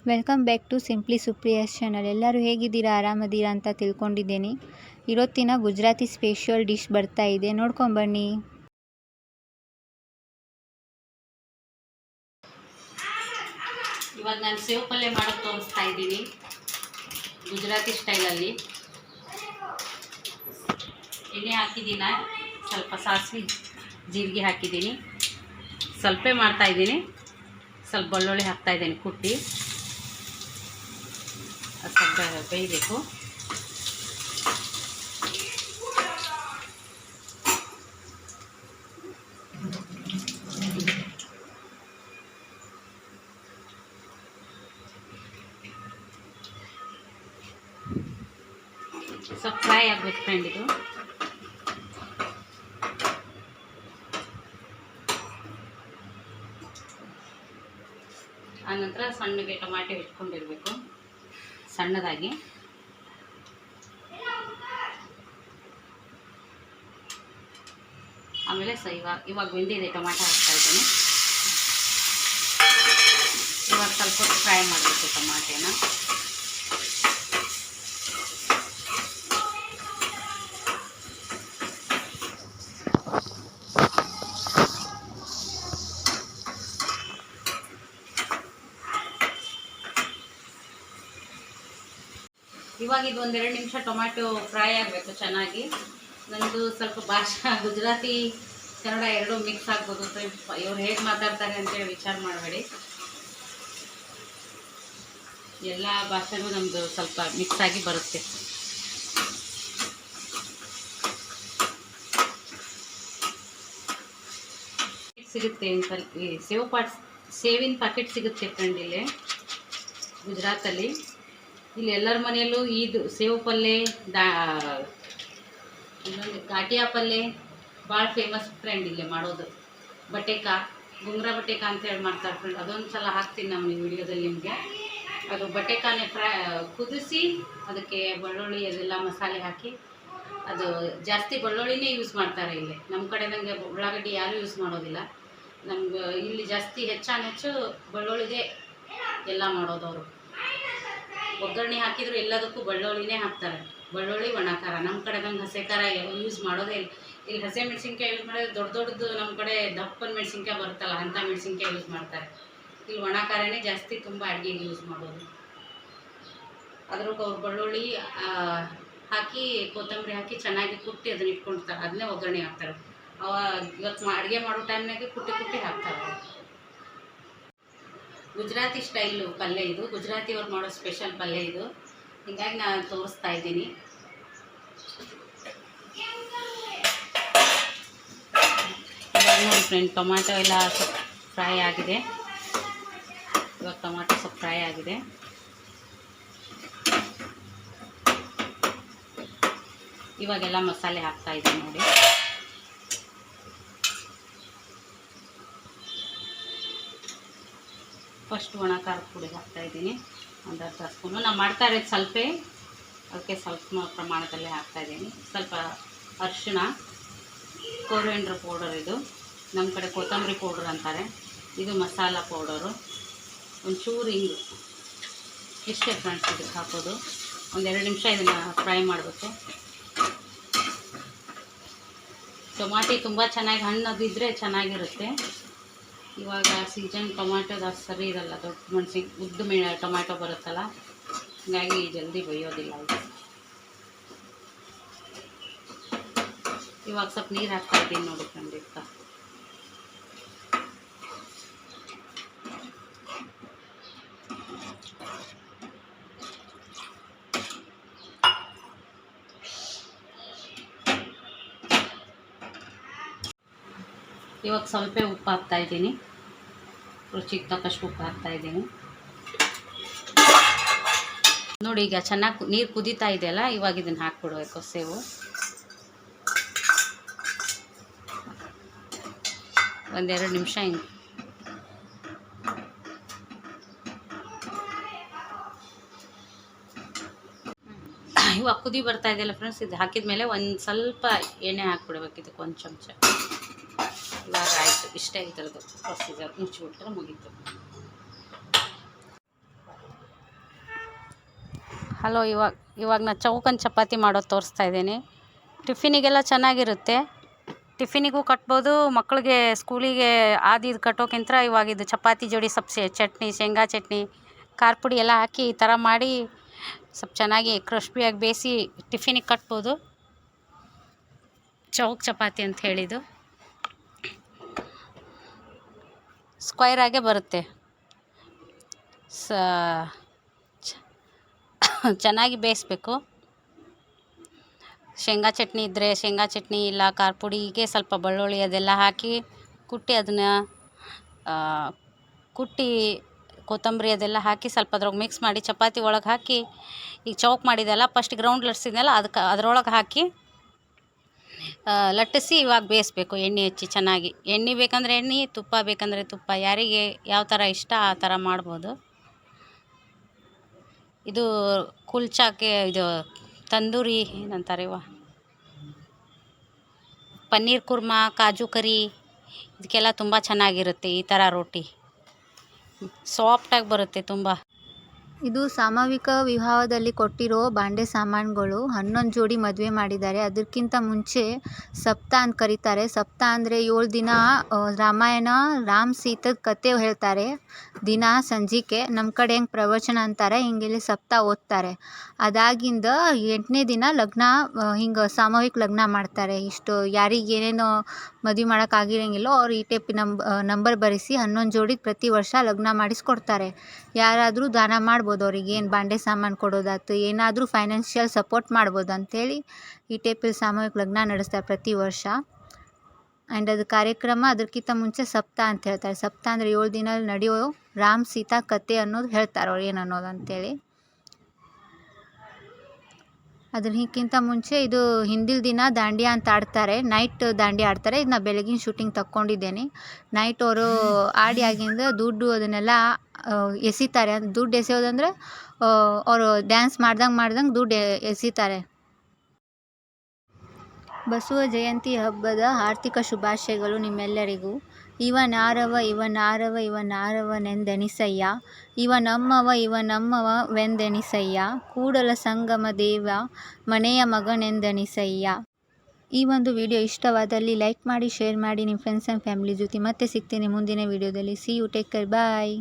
Welcome back to simply Supriya's channel. ಎಲ್ಲರೂ ಹೇಗಿದ್ದೀರಾ, ಆರಾಮದ್ದೀರಾ ಅಂತ ತಿಳ್ಕೊಂಡಿದ್ದೀನಿ. ಇವತ್ತಿನ ಗುಜರಾತಿ ಸ್ಪೆಷಲ್ ಡಿಶ್ ಬರ್ತಾ ಇದೆ, ನೋಡ್ಕೊಂಬನ್ನಿ. ಇವಾಗ ನಾನು ಸೇವ್ ಪಲ್ಯ ಮಾಡೋದು ತೋರಿಸ್ತಾ ಇದ್ದೀನಿ ಗುಜರಾತಿ ಸ್ಟೈಲಲ್ಲಿ. ಎಣ್ಣೆ ಹಾಕಿದ್ದೀನಿ, ಸ್ವಲ್ಪ ಸಾಸಿವೆ ಜೀರಿಗೆ ಹಾಕಿದ್ದೀನಿ, ಸ್ವಲ್ಪ ಮಾಡ್ತಾಯಿದ್ದೀನಿ, ಸ್ವಲ್ಪ ಬೆಳ್ಳುಳ್ಳಿ ಹಾಕ್ತಾಯಿದ್ದೀನಿ ಕುಟ್ಟಿ. ಸ್ವಲ್ಪ ಬೇಯಬೇಕು. ಸ್ವಲ್ಪ ಫ್ರೈ ಆಗಬೇಕು ಫ್ರೆಂಡ್ ಇದು. ಆನಂತರ ಸಣ್ಣಗೆ ಟೊಮ್ಯಾಟೊ ಇಟ್ಕೊಂಡಿರಬೇಕು ಸಣ್ಣದಾಗಿ. ಆಮೇಲೆ ಇವಾಗ ಬೆಂದಿದೆ, ಟೊಮ್ಯಾಟೊ ಹಾಕ್ತಾ ಇದ್ದೀನಿ. ಇವಾಗ ಸ್ವಲ್ಪ ಫ್ರೈ ಮಾಡಬೇಕು ಟೊಮ್ಯಾಟೊನ. ಇವಾಗ ಇದು 1-2 ನಿಮಿಷ ಟೊಮ್ಯಾಟೊ ಫ್ರೈ ಆಗಬೇಕು ಚೆನ್ನಾಗಿ. ನಂದು ಸ್ವಲ್ಪ ಭಾಷೆ ಗುಜರಾತಿ ಕನ್ನಡ ಎರಡೂ ಮಿಕ್ಸ್ ಆಗ್ಬೋದು. ಇವ್ರು ಹೇಗೆ ಮಾತಾಡ್ತಾರೆ ಅಂತೇಳಿ ವಿಚಾರ ಮಾಡಬೇಡಿ. ಎಲ್ಲ ಭಾಷೆನೂ ನಮ್ಮದು ಸ್ವಲ್ಪ ಮಿಕ್ಸ್ ಆಗಿ ಬರುತ್ತೆ. ಸಿಗುತ್ತೆ ಸ್ವಲ್ಪ ಸೇವಿನ ಪ್ಯಾಕೆಟ್ ಸಿಗುತ್ತೆ ಫ್ರೆಂಡ್ ಇಲ್ಲಿ ಗುಜರಾತಲ್ಲಿ. ಇಲ್ಲಿ ಎಲ್ಲರ ಮನೆಯಲ್ಲೂ ಇದು ಸೇವು ಪಲ್ಯ, ಇನ್ನೊಂದು ಘಾಟಿಯಾ ಪಲ್ಯ ಭಾಳ ಫೇಮಸ್ ಫ್ರೆಂಡ್ ಇಲ್ಲಿ ಮಾಡೋದು. ಬಟೇಕಾ, ಗುಂಗ್ರಾ ಬಟೇಕಾ ಅಂತೇಳಿ ಮಾಡ್ತಾರೆ ಫ್ರೆಂಡ್. ಅದೊಂದು ಸಲ ಹಾಕ್ತೀನಿ ನಮ್ಮ ವಿಡಿಯೋದಲ್ಲಿ ನಿಮಗೆ. ಅದು ಬಟೇಕಾನೇ ಕುದಿಸಿ ಅದಕ್ಕೆ ಬೆಳ್ಳುಳ್ಳಿ ಅದೆಲ್ಲ ಮಸಾಲೆ ಹಾಕಿ, ಅದು ಜಾಸ್ತಿ ಬೆಳ್ಳುಳ್ಳಿನೇ ಯೂಸ್ ಮಾಡ್ತಾರೆ ಇಲ್ಲಿ. ನಮ್ಮ ಕಡೆ ನನಗೆ ಉಳ್ಳಾಗಡ್ಡಿ ಯಾರೂ ಯೂಸ್ ಮಾಡೋದಿಲ್ಲ. ನಮ್ಗೆ ಇಲ್ಲಿ ಜಾಸ್ತಿ ಹೆಚ್ಚು ಬೆಳ್ಳುಳ್ಳಿದೇ ಎಲ್ಲ ಮಾಡೋದವರು. ಒಗ್ಗರಣೆ ಹಾಕಿದ್ರು ಎಲ್ಲದಕ್ಕೂ ಬೆಳ್ಳುಳ್ಳಿನೇ ಹಾಕ್ತಾರೆ. ಬೆಳ್ಳುಳ್ಳಿ, ಒಣಖಾರ. ನಮ್ಮ ಕಡೆದಂಗೆ ಹಸೆ ಖಾರ ಯೂಸ್ ಮಾಡೋದೇ ಇಲ್ಲ. ಇಲ್ಲಿ ಹಸೆ ಮೆಣಸಿನ್ಕಾಯಿ ಯೂಸ್ ಮಾಡಿದ್ರೆ ದೊಡ್ಡದು ನಮ್ಮ ಕಡೆ ದಪ್ಪನ ಮೆಣಸಿನ್ಕಾಯಿ ಬರುತ್ತಲ್ಲ, ಅಂಥ ಮೆಣಸಿನ್ಕಾಯಿ ಯೂಸ್ ಮಾಡ್ತಾರೆ. ಇಲ್ಲಿ ಒಣಖಾರನೇ ಜಾಸ್ತಿ ತುಂಬ ಅಡುಗೆಗೆ ಯೂಸ್ ಮಾಡೋದು. ಅದ್ರಾಗ ಅವ್ರು ಬೆಳ್ಳುಳ್ಳಿ ಹಾಕಿ ಕೊತ್ತಂಬರಿ ಹಾಕಿ ಚೆನ್ನಾಗಿ ಕುಟ್ಟಿ ಅದನ್ನ ಇಟ್ಕೊಂಡಿರ್ತಾರೆ. ಅದನ್ನೇ ಒಗ್ಗರಣೆ ಹಾಕ್ತಾರೆ. ಇವತ್ತು ಅಡುಗೆ ಮಾಡೋ ಟೈಮ್ನಾಗೆ ಕುಟ್ಟಿ ಹಾಕ್ತಾರೆ. ಗುಜರಾತಿ ಸ್ಟೈಲು ಪಲ್ಯ ಇದು, ಗುಜರಾತಿಯವ್ರು ಮಾಡೋ ಸ್ಪೆಷಲ್ ಪಲ್ಯ ಇದು. ಹೀಗಾಗಿ ನಾನು ತೋರಿಸ್ತಾ ಇದ್ದೀನಿ. ಇವಾಗ ನೋಡಿ ಫ್ರೆಂಡ್, ಟೊಮ್ಯಾಟೊ ಎಲ್ಲ ಸ್ವಲ್ಪ ಫ್ರೈ ಆಗಿದೆ. ಇವಾಗ ಟೊಮ್ಯಾಟೊ ಸ್ವಲ್ಪ ಫ್ರೈ ಆಗಿದೆ. ಇವಾಗೆಲ್ಲ ಮಸಾಲೆ ಹಾಕ್ತಾ ಇದ್ದೀನಿ ನೋಡಿ. ಫಸ್ಟ್ ಒಣ ಖಾರದ ಪುಡಿ ಹಾಕ್ತಾಯಿದ್ದೀನಿ, ಒಂದು ಅರ್ಧ ಸ್ಪೂನು. ನಾನು ಮಾಡ್ತಾ ಇರೋದು ಸ್ವಲ್ಪ, ಅದಕ್ಕೆ ಸ್ವಲ್ಪ ಪ್ರಮಾಣದಲ್ಲೇ ಹಾಕ್ತಾಯಿದ್ದೀನಿ. ಸ್ವಲ್ಪ ಅರಿಶಿಣ, ಕೊರಿಯಂಡರ್ ಪೌಡರ್, ಇದು ನಮ್ಮ ಕಡೆ ಕೊತ್ತಂಬರಿ ಪೌಡರ್ ಅಂತಾರೆ, ಇದು ಮಸಾಲ ಪೌಡರು, ಒಂಚೂರು ಹಿಂಗು. ಇಷ್ಟೇ ಫ್ರೆಂಡ್ಸ್ ಇದಕ್ಕೆ ಹಾಕೋದು. 1-2 ನಿಮಿಷ ಇದನ್ನು ಫ್ರೈ ಮಾಡಬೇಕು. ಟೊಮಾಟಿ ತುಂಬ ಚೆನ್ನಾಗಿ ಹಣ್ಣದಿದ್ದರೆ ಚೆನ್ನಾಗಿರುತ್ತೆ. ಇವಾಗ ಸೀಸನ್ ಟೊಮ್ಯಾಟೊದು ಸರಿ ಇರಲ್ಲ, ದೊಡ್ಡ ಉದ್ದ ಟೊಮ್ಯಾಟೊ ಬರುತ್ತಲ್ಲ, ಹೀಗಾಗಿ ಜಲ್ದಿ ಬೇಯೋದಿಲ್ಲ ಇದು. ಇವಾಗ ಸ್ವಲ್ಪ ನೀರು ಹಾಕ್ತಾ ಇದ್ದೀನಿ ನೋಡಿ ಖಂಡಿತ. ಇವಾಗ ಸ್ವಲ್ಪ ಉಪ್ಪು ಹಾಕ್ತಾಯಿದ್ದೀನಿ, ರುಚಿಗೆ ತಕ್ಕಷ್ಟು ಉಪ್ಪು ಹಾಕ್ತಾಯಿದ್ದೀನಿ ನೋಡಿ. ಈಗ ಚೆನ್ನಾಗಿ ನೀರು ಕುದೀತಾ ಇದೆಯಲ್ಲ, ಇವಾಗ ಇದನ್ನು ಹಾಕ್ಬಿಡ್ಬೇಕು ಸೇವು. 1-2 ನಿಮಿಷ ಹಿಂಗೆ ಇವಾಗ ಕುದಿ ಬರ್ತಾ ಇದೆಯಲ್ಲ ಫ್ರೆಂಡ್ಸ್, ಇದು ಹಾಕಿದ ಮೇಲೆ ಒಂದು ಸ್ವಲ್ಪ ಎಣ್ಣೆ ಹಾಕ್ಬಿಡ್ಬೇಕು ಇದಕ್ಕೆ, ಒಂದು ಚಮಚ. ಇವಾಗ ಆಯಿತು, ಇಷ್ಟೇ ಇದ್ರದ್ದು ಪ್ರೊಸೀಜರ್. ಮುಚ್ಚಿಬಿಟ್ರೆ ಮುಗೀತು. ಹಲೋ, ಇವಾಗ ನಾನು ಚೌಕನ್ ಚಪಾತಿ ಮಾಡೋದು ತೋರಿಸ್ತಾ ಇದ್ದೀನಿ. ಟಿಫಿನಿಗೆಲ್ಲ ಚೆನ್ನಾಗಿರುತ್ತೆ. ಟಿಫಿನಿಗೂ ಕಟ್ಬೋದು, ಮಕ್ಕಳಿಗೆ ಸ್ಕೂಲಿಗೆ ಇದು ಕಟ್ಟೋಕ್ಕಿಂತ ಇವಾಗ ಇದು ಚಪಾತಿ ಜೋಡಿ ಸ್ವಲ್ಪ ಚಟ್ನಿ, ಶೇಂಗಾ ಚಟ್ನಿ, ಖಾರ ಪುಡಿ ಎಲ್ಲ ಹಾಕಿ ಈ ಥರ ಮಾಡಿ ಸ್ವಲ್ಪ ಚೆನ್ನಾಗಿ ಕ್ರಿಸ್ಪಿಯಾಗಿ ಬೇಯಿಸಿ ಟಿಫಿನಿಗೆ ಕಟ್ಬೋದು. ಚೌಕ್ ಚಪಾತಿ ಅಂತ ಹೇಳಿದ್ದು ಸ್ಕ್ವೈರಾಗೆ ಬರುತ್ತೆ. ಚೆನ್ನಾಗಿ ಬೇಯಿಸ್ಬೇಕು. ಶೇಂಗಾ ಚಟ್ನಿ ಇದ್ದರೆ ಶೇಂಗಾ ಚಟ್ನಿ, ಇಲ್ಲ ಖಾರ ಪುಡಿಗೆ ಸ್ವಲ್ಪ ಬೆಳ್ಳುಳ್ಳಿ ಅದೆಲ್ಲ ಹಾಕಿ ಕುಟ್ಟಿ ಅದನ್ನು ಕೊತ್ತಂಬರಿ ಅದೆಲ್ಲ ಹಾಕಿ ಸ್ವಲ್ಪ ಅದ್ರೊಳಗೆ ಮಿಕ್ಸ್ ಮಾಡಿ ಚಪಾತಿ ಒಳಗೆ ಹಾಕಿ ಈಗ ಚೌಕ್ ಮಾಡಿದೆಲ್ಲ ಫಸ್ಟ್ ಗ್ರೌಂಡ್ ಲಟ್ಸಿದ್ನಲ್ಲ ಅದರೊಳಗೆ ಹಾಕಿ ಲಟ್ಟಿಸಿ ಇವಾಗ ಬೇಯಿಸ್ಬೇಕು. ಎಣ್ಣೆ ಹಚ್ಚಿ ಚೆನ್ನಾಗಿ. ಎಣ್ಣೆ ಬೇಕಂದರೆ ಎಣ್ಣೆ, ತುಪ್ಪ ಬೇಕಂದರೆ ತುಪ್ಪ, ಯಾರಿಗೆ ಯಾವ ಥರ ಇಷ್ಟ ಆ ಥರ ಮಾಡ್ಬೋದು. ಇದು ಕುಲ್ಚಾಕ್ಕೆ ಇದು ತಂದೂರಿ ಏನಂತಾರೆ ಪನ್ನೀರ್ ಕುರ್ಮಾ, ಕಾಜು ಕರಿ ಇದಕ್ಕೆಲ್ಲ ತುಂಬ ಚೆನ್ನಾಗಿರುತ್ತೆ. ಈ ಥರ ರೋಟಿ ಸಾಫ್ಟಾಗಿ ಬರುತ್ತೆ ತುಂಬ. ಇದು ಸಾಮೂಹಿಕ ವಿವಾಹದಲ್ಲಿ ಕೊಟ್ಟಿರೋ ಬಾಂಡೆ ಸಾಮಾನುಗಳು. 11 ಜೋಡಿ ಮದುವೆ ಮಾಡಿದ್ದಾರೆ. ಅದಕ್ಕಿಂತ ಮುಂಚೆ ಸಪ್ತ ಅಂತ ಕರೀತಾರೆ. ಸಪ್ತ ಅಂದರೆ 7 ದಿನ ರಾಮಾಯಣ ರಾಮ್ ಸೀತದ ಕತೆ ಹೇಳ್ತಾರೆ. ದಿನ ಸಂಜಿಕೆ ನಮ್ಮ ಕಡೆ ಹೆಂಗೆ ಪ್ರವಚನ ಅಂತಾರೆ, ಹಿಂಗೆಲ್ಲಿ ಸಪ್ತ ಓದ್ತಾರೆ. ಅದಾಗಿಂದ 8ನೇ ದಿನ ಲಗ್ನ, ಹಿಂಗೆ ಸಾಮೂಹಿಕ ಲಗ್ನ ಮಾಡ್ತಾರೆ. ಇಷ್ಟು ಯಾರಿಗೆ ಏನೇನು ಮದುವೆ ಮಾಡೋಕ್ಕಾಗಿರಂಗಿಲ್ಲೋ ಅವ್ರು ಈ ಟೈಪ್ ನಂಬರ್ ಬರೆಸಿ 11 ಜೋಡಿ ಪ್ರತಿ ವರ್ಷ ಲಗ್ನ ಮಾಡಿಸ್ಕೊಡ್ತಾರೆ. ಯಾರಾದರೂ ದಾನ ಮಾಡ್ಬೋದು, ಅವ್ರಿಗೆ ಏನು ಬಾಂಡೆ ಸಾಮಾನು ಕೊಡೋದಾಯ್ತು, ಏನಾದರೂ ಫೈನಾನ್ಷಿಯಲ್ ಸಪೋರ್ಟ್ ಮಾಡ್ಬೋದು ಅಂಥೇಳಿ ಈ ಟೈಪಲ್ಲಿ ಸಾಮೂಹಿಕ ಲಗ್ನ ನಡೆಸ್ತಾರೆ ಪ್ರತಿ ವರ್ಷ. ಆ್ಯಂಡ್ ಅದು ಕಾರ್ಯಕ್ರಮ ಅದಕ್ಕಿಂತ ಮುಂಚೆ ಸಪ್ತ ಅಂತ ಹೇಳ್ತಾರೆ. ಸಪ್ತ ಅಂದರೆ 7 ದಿನ ನಡೆಯೋ ರಾಮ್ ಸೀತಾ ಕತೆ ಅನ್ನೋದು ಹೇಳ್ತಾರೆ ಅವ್ರು ಏನು ಅನ್ನೋದು ಅಂಥೇಳಿ. ಅದಕ್ಕಿಂತ ಮುಂಚೆ ಇದು ಹಿಂದಿನ ದಿನ ದಾಂಡಿಯಾ ಅಂತ ಆಡ್ತಾರೆ. ನೈಟ್ ದಾಂಡಿಯಾ ಆಡ್ತಾರೆ. ಇದನ್ನ ಬೆಳಗಿನ ಶೂಟಿಂಗ್ ತಕ್ಕೊಂಡಿದ್ದೇನೆ. ನೈಟ್ ಅವರು ಆಡಿ ಆಗಿಂದ ದುಡ್ಡು ಅದನ್ನೆಲ್ಲ ಎಸಿತಾರೆ. ದುಡ್ಡು ಎಸೆಯೋದಂದರೆ ಅವರು ಡ್ಯಾನ್ಸ್ ಮಾಡ್ದಂಗೆ ದುಡ್ಡು ಎಸಿತಾರೆ. ಬಸವ ಜಯಂತಿ ಹಬ್ಬದ ಆರ್ಥಿಕ ಶುಭಾಶಯಗಳು ನಿಮ್ಮೆಲ್ಲರಿಗೂ. ಇವನಾರವನೆಂದೆನಿಸಯ್ಯ, ಇವನಮ್ಮವ ಕೂಡಲ ಸಂಗಮ ದೇವ ಮನೆಯ ಮಗನೆಂದೆನಿಸಯ್ಯ. ಈ ಒಂದು ವಿಡಿಯೋ ಇಷ್ಟವಾದಲ್ಲಿ ಲೈಕ್ ಮಾಡಿ, ಶೇರ್ ಮಾಡಿ, ನಿಮ್ಮ ಫ್ರೆಂಡ್ಸ್ ಆ್ಯಂಡ್ ಫ್ಯಾಮಿಲಿ ಜೊತೆ ಮತ್ತೆ ಸಿಗ್ತೀನಿ ಮುಂದಿನ ವಿಡಿಯೋದಲ್ಲಿ. See you, take care, bye.